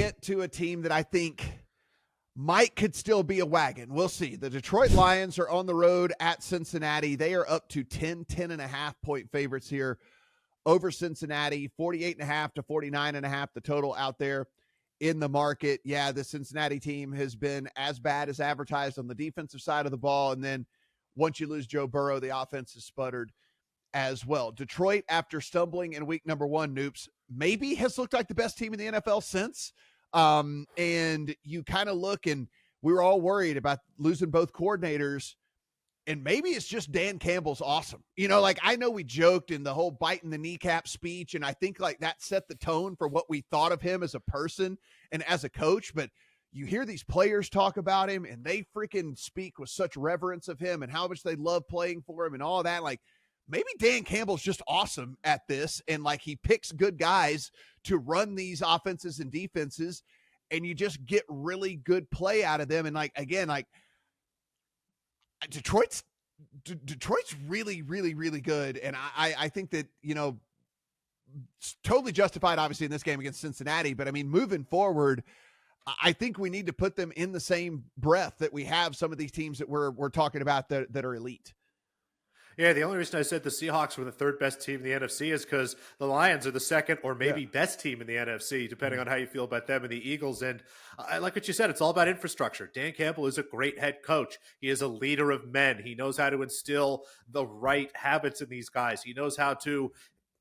get to a team that I think could still be a wagon. We'll see. The Detroit Lions are on the road at Cincinnati. They are up to 10.5 point favorites here over Cincinnati, 48.5 to 49.5, the total out there in the market. Yeah, the Cincinnati team has been as bad as advertised on the defensive side of the ball. And then once you lose Joe Burrow, the offense has sputtered as well. Detroit, after stumbling in week number 1, Noops, maybe has looked like the best team in the NFL since. And you kind of look, and we were all worried about losing both coordinators. And maybe it's just Dan Campbell's awesome. Like, I know we joked in the whole biting the kneecap speech, and I think like that set the tone for what we thought of him as a person and as a coach. But you hear these players talk about him, and they freaking speak with such reverence of him and how much they love playing for him and all that. Like, maybe Dan Campbell's just awesome at this, and like he picks good guys to run these offenses and defenses, and you just get really good play out of them. And like, again, like, Detroit's really, really, really good. And I think that, it's totally justified, obviously, in this game against Cincinnati. But I mean, moving forward, I think we need to put them in the same breath that we have some of these teams that we're talking about that are elite. Yeah, the only reason I said the Seahawks were the third best team in the NFC is because the Lions are the second or maybe best team in the NFC, depending on how you feel about them and the Eagles. And I like what you said. It's all about infrastructure. Dan Campbell is a great head coach. He is a leader of men. He knows how to instill the right habits in these guys. He knows how to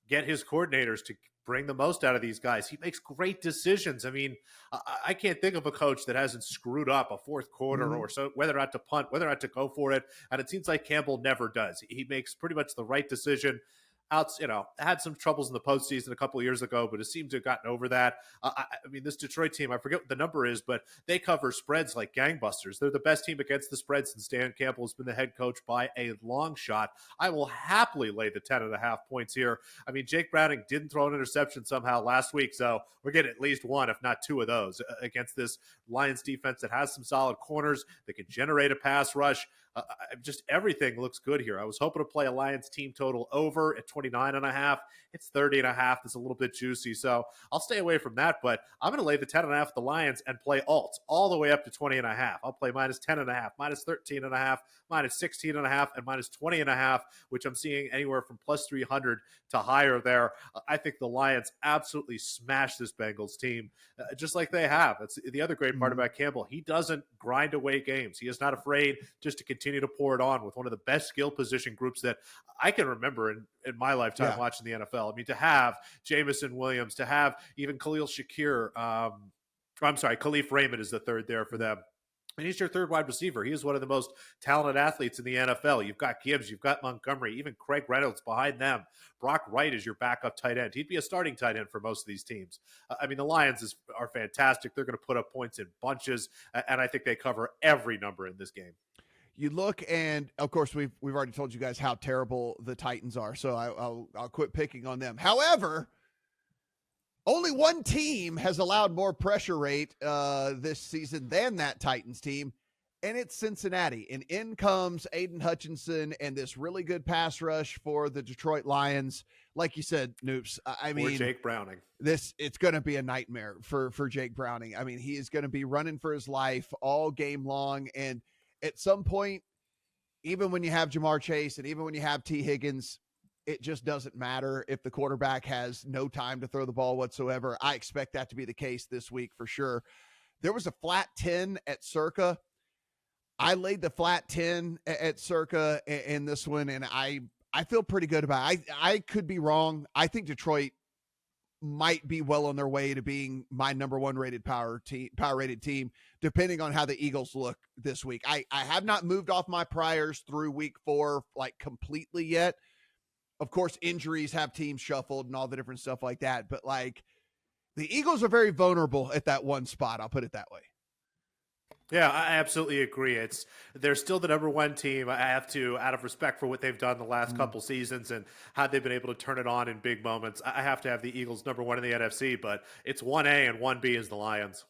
get his coordinators to bring the most out of these guys. He makes great decisions. I mean, I can't think of a coach that hasn't screwed up a fourth quarter or so, whether or not to punt, whether or not to go for it. And it seems like Campbell never does. He makes pretty much the right decision. Had some troubles in the postseason a couple of years ago, but it seemed to have gotten over that. I mean, this Detroit team, I forget what the number is, but they cover spreads like gangbusters. They're the best team against the spread since Dan Campbell has been the head coach by a long shot. I will happily lay the 10.5 points here. I mean, Jake Browning didn't throw an interception somehow last week, so we're getting at least one, if not two of those against this Lions defense that has some solid corners that can generate a pass rush. Just everything looks good here. I was hoping to play a Lions team total over at 29.5. It's 30.5. It's a little bit juicy, so I'll stay away from that. But I'm going to lay the 10.5 at the Lions and play alts all the way up to 20.5. I'll play minus 10.5, minus 13.5, minus 16.5, and minus 20.5, which I'm seeing anywhere from plus 300 to higher there. I think the Lions absolutely smash this Bengals team, just like they have. That's the other great part about Campbell. He doesn't grind away games. He is not afraid just to continue to pour it on with one of the best skill position groups that I can remember in my lifetime watching the NFL. I mean, to have Jamison Williams, to have even Khalil Shakir, Khalif Raymond is the third there for them. And he's your third wide receiver. He is one of the most talented athletes in the NFL. You've got Gibbs, you've got Montgomery, even Craig Reynolds behind them. Brock Wright is your backup tight end. He'd be a starting tight end for most of these teams. I mean, the Lions are fantastic. They're going to put up points in bunches, and I think they cover every number in this game. You look, and of course we've already told you guys how terrible the Titans are, so I'll quit picking on them. However, only one team has allowed more pressure rate this season than that Titans team, and it's Cincinnati. And in comes Aiden Hutchinson and this really good pass rush for the Detroit Lions. Like you said, Noops, I mean, Jake Browning. It's going to be a nightmare for Jake Browning. I mean, he is going to be running for his life all game long, and at some point, even when you have Jamar Chase and even when you have T. Higgins, it just doesn't matter if the quarterback has no time to throw the ball whatsoever. I expect that to be the case this week for sure. There was a flat 10 at Circa. I laid the flat 10 at Circa in this one, and I feel pretty good about it. I could be wrong. I think Detroit might be well on their way to being my number one rated power rated team, depending on how the Eagles look this week. I have not moved off my priors through week 4 like completely yet. Of course, injuries have teams shuffled and all the different stuff like that. But like the Eagles are very vulnerable at that one spot. I'll put it that way. Yeah, I absolutely agree. They're still the number one team. I have to, out of respect for what they've done the last couple seasons and how they've been able to turn it on in big moments, I have to have the Eagles number one in the NFC, but it's 1A and 1B is the Lions.